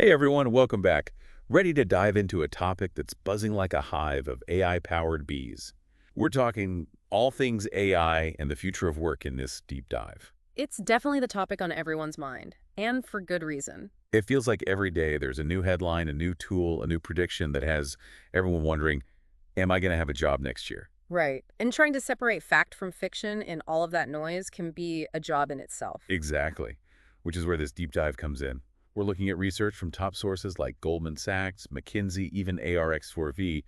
Hey everyone, welcome back. Ready to dive into a topic that's buzzing like a hive of AI-powered bees. We're talking all things AI and the future of work in this deep dive. It's definitely the topic on everyone's mind, and for good reason. It feels like every day there's a new headline, a new tool, a new prediction that has everyone wondering, am I going to have a job next year? Right. And trying to separate fact from fiction in all of that noise can be a job in itself. Exactly, which is where this deep dive comes in. We're looking at research from top sources like Goldman Sachs, McKinsey, even ARX4V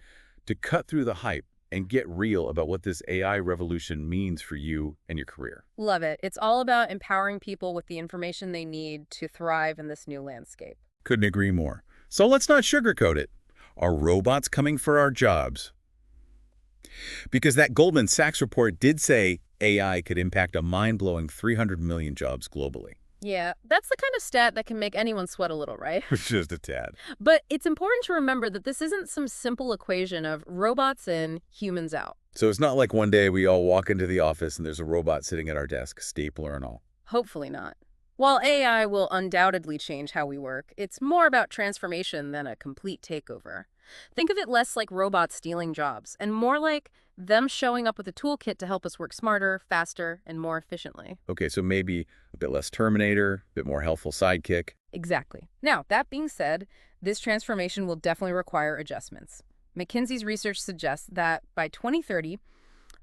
to cut through the hype and get real about what this AI revolution means for you and your career. Love it. It's all about empowering people with the information they need to thrive in this new landscape. Couldn't agree more. So let's not sugarcoat it. Are robots coming for our jobs? Because that Goldman Sachs report did say AI could impact a mind-blowing 300 million jobs globally. Yeah, that's the kind of stat that can make anyone sweat a little, right? Just a tad. But it's important to remember that this isn't some simple equation of robots in, humans out. So it's not like one day we all walk into the office and there's a robot sitting at our desk, stapler and all. Hopefully not. While AI will undoubtedly change how we work, it's more about transformation than a complete takeover. Think of it less like robots stealing jobs, and more like them showing up with a toolkit to help us work smarter, faster, and more efficiently. Okay, so maybe a bit less Terminator, a bit more helpful sidekick. Exactly. Now, that being said, this transformation will definitely require adjustments. McKinsey's research suggests that by 2030,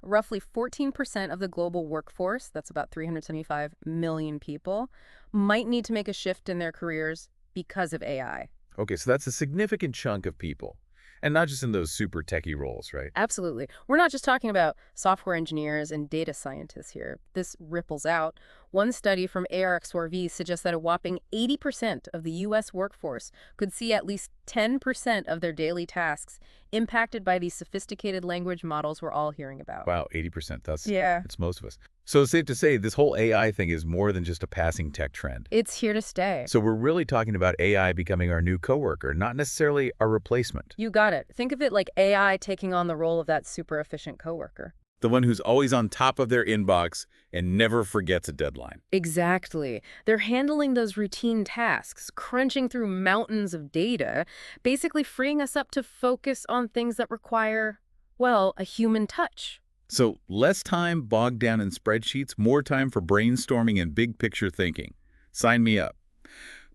roughly 14% of the global workforce, that's about 375 million people, might need to make a shift in their careers because of AI. Okay, so that's a significant chunk of people. And not just in those super techie roles, right? Absolutely. We're not just talking about software engineers and data scientists here. This ripples out. One study from ARX4V suggests that a whopping 80% of the U.S. workforce could see at least 10% of their daily tasks impacted by these sophisticated language models we're all hearing about. Wow, 80%. That's most of us. So it's safe to say this whole AI thing is more than just a passing tech trend. It's here to stay. So we're really talking about AI becoming our new coworker, not necessarily our replacement. You got it. Think of it like AI taking on the role of that super efficient coworker. The one who's always on top of their inbox and never forgets a deadline. Exactly. They're handling those routine tasks, crunching through mountains of data, basically freeing us up to focus on things that require, well, a human touch. So less time bogged down in spreadsheets, more time for brainstorming and big picture thinking. Sign me up.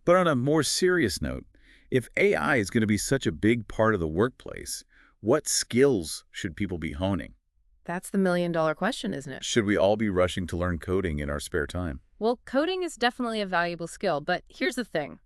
But on a more serious note, if AI is going to be such a big part of the workplace, what skills should people be honing? That's the million-dollar question, isn't it? Should we all be rushing to learn coding in our spare time? Well, coding is definitely a valuable skill, but here's the thing.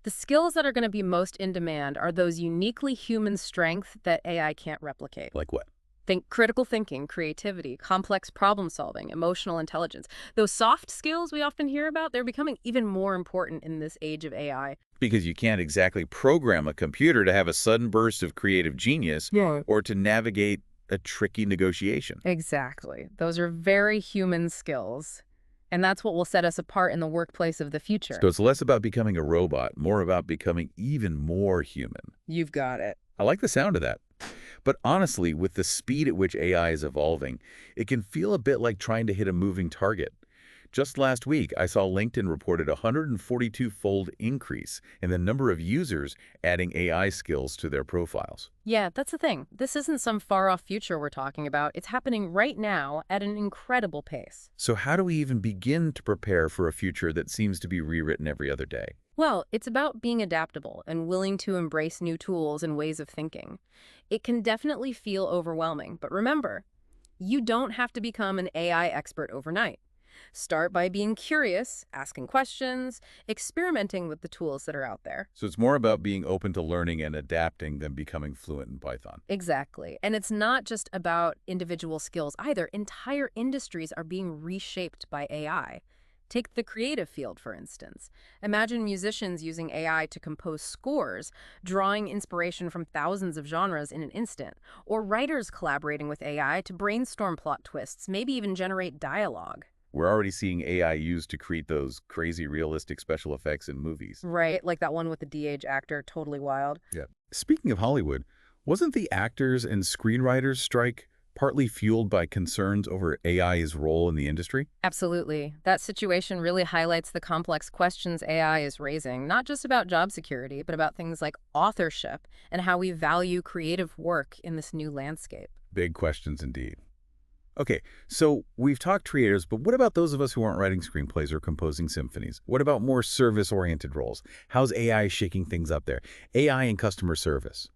The skills that are going to be most in demand are those uniquely human strengths that AI can't replicate. Like what? Think critical thinking, creativity, complex problem solving, emotional intelligence. Those soft skills we often hear about, they're becoming even more important in this age of AI. Because you can't exactly program a computer to have a sudden burst of creative genius or to navigate a tricky negotiation. Exactly. Those are very human skills. And that's what will set us apart in the workplace of the future. So it's less about becoming a robot, more about becoming even more human. You've got it. I like the sound of that. But honestly, with the speed at which AI is evolving, it can feel a bit like trying to hit a moving target. Just last week, I saw LinkedIn reported a 142-fold increase in the number of users adding AI skills to their profiles. Yeah, that's the thing. This isn't some far-off future we're talking about. It's happening right now at an incredible pace. So how do we even begin to prepare for a future that seems to be rewritten every other day? Well, it's about being adaptable and willing to embrace new tools and ways of thinking. It can definitely feel overwhelming, but remember, you don't have to become an AI expert overnight. Start by being curious, asking questions, experimenting with the tools that are out there. So it's more about being open to learning and adapting than becoming fluent in Python. Exactly. And it's not just about individual skills either. Entire industries are being reshaped by AI. Take the creative field, for instance. Imagine musicians using AI to compose scores, drawing inspiration from thousands of genres in an instant, or writers collaborating with AI to brainstorm plot twists, maybe even generate dialogue. We're already seeing AI used to create those crazy realistic special effects in movies. Right, like that one with the de-age actor, totally wild. Yeah. Speaking of Hollywood, wasn't the actors and screenwriters strike partly fueled by concerns over AI's role in the industry? Absolutely. That situation really highlights the complex questions AI is raising, not just about job security, but about things like authorship and how we value creative work in this new landscape. Big questions indeed. Okay, so we've talked creators, but what about those of us who aren't writing screenplays or composing symphonies? What about more service-oriented roles? How's AI shaking things up there? AI and customer service.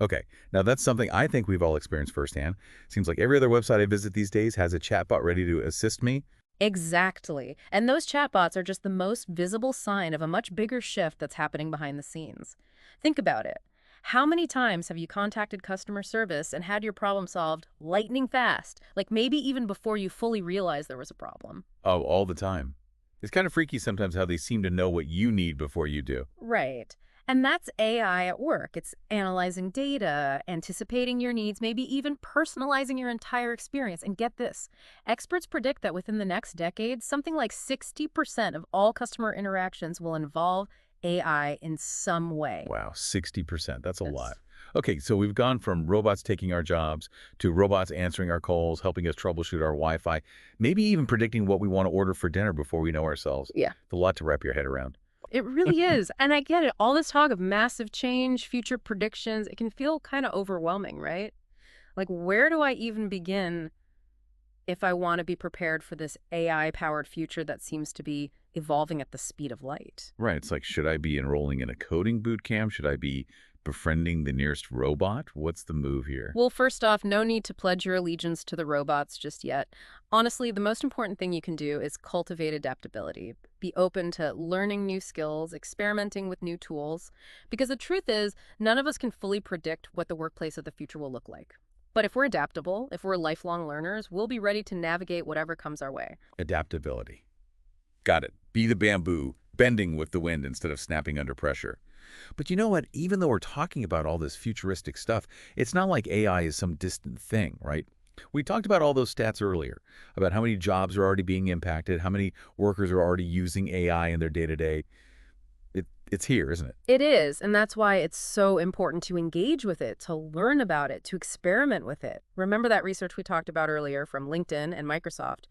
Okay, now that's something I think we've all experienced firsthand. Seems like every other website I visit these days has a chatbot ready to assist me. Exactly. And those chatbots are just the most visible sign of a much bigger shift that's happening behind the scenes. Think about it. How many times have you contacted customer service and had your problem solved lightning fast? Like maybe even before you fully realized there was a problem. Oh, all the time. It's kind of freaky sometimes how they seem to know what you need before you do. Right. And that's AI at work. It's analyzing data, anticipating your needs, maybe even personalizing your entire experience. And get this, experts predict that within the next decade, something like 60% of all customer interactions will involve AI in some way. Wow, 60%. That's a Yes. lot. Okay, so we've gone from robots taking our jobs to robots answering our calls, helping us troubleshoot our Wi-Fi, maybe even predicting what we want to order for dinner before we know ourselves. Yeah. It's a lot to wrap your head around. It really is. And I get it. All this talk of massive change, future predictions, it can feel kind of overwhelming, right? Like, where do I even begin if I want to be prepared for this AI-powered future that seems to be evolving at the speed of light? Right, it's like, should I be enrolling in a coding boot camp? Should I be befriending the nearest robot? What's the move here? Well, first off, no need to pledge your allegiance to the robots just yet. Honestly, the most important thing you can do is cultivate adaptability. Be open to learning new skills, experimenting with new tools. Because the truth is, none of us can fully predict what the workplace of the future will look like. But if we're adaptable, if we're lifelong learners, we'll be ready to navigate whatever comes our way. Adaptability. Got it. Be the bamboo, bending with the wind instead of snapping under pressure. But you know what? Even though we're talking about all this futuristic stuff, it's not like AI is some distant thing, right? We talked about all those stats earlier, about how many jobs are already being impacted, how many workers are already using AI in their day-to-day. It's here, isn't it? It is, and that's why it's so important to engage with it, to learn about it, to experiment with it. Remember that research we talked about earlier from LinkedIn and Microsoft?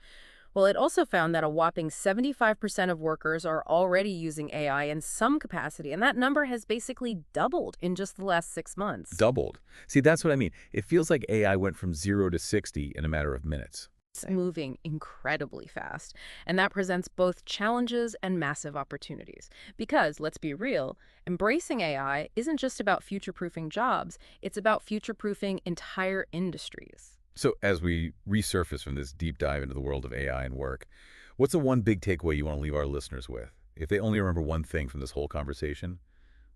Well, it also found that a whopping 75% of workers are already using AI in some capacity, and that number has basically doubled in just the last 6 months. Doubled. See, that's what I mean. It feels like AI went from 0 to 60 in a matter of minutes. It's moving incredibly fast, and that presents both challenges and massive opportunities. Because, let's be real, embracing AI isn't just about future-proofing jobs, it's about future-proofing entire industries. So as we resurface from this deep dive into the world of AI and work, what's the one big takeaway you want to leave our listeners with? If they only remember one thing from this whole conversation,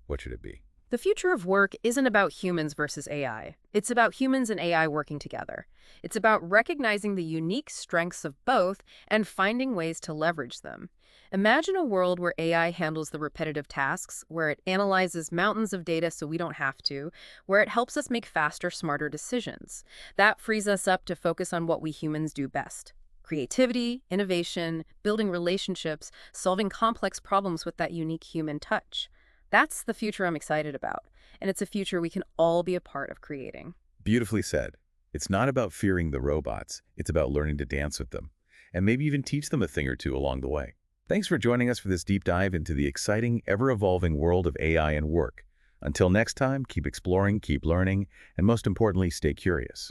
what should it be? The future of work isn't about humans versus AI. It's about humans and AI working together. It's about recognizing the unique strengths of both and finding ways to leverage them. Imagine a world where AI handles the repetitive tasks, where it analyzes mountains of data so we don't have to, where it helps us make faster, smarter decisions. That frees us up to focus on what we humans do best. Creativity, innovation, building relationships, solving complex problems with that unique human touch. That's the future I'm excited about, and it's a future we can all be a part of creating. Beautifully said. It's not about fearing the robots. It's about learning to dance with them, and maybe even teach them a thing or two along the way. Thanks for joining us for this deep dive into the exciting, ever-evolving world of AI and work. Until next time, keep exploring, keep learning, and most importantly, stay curious.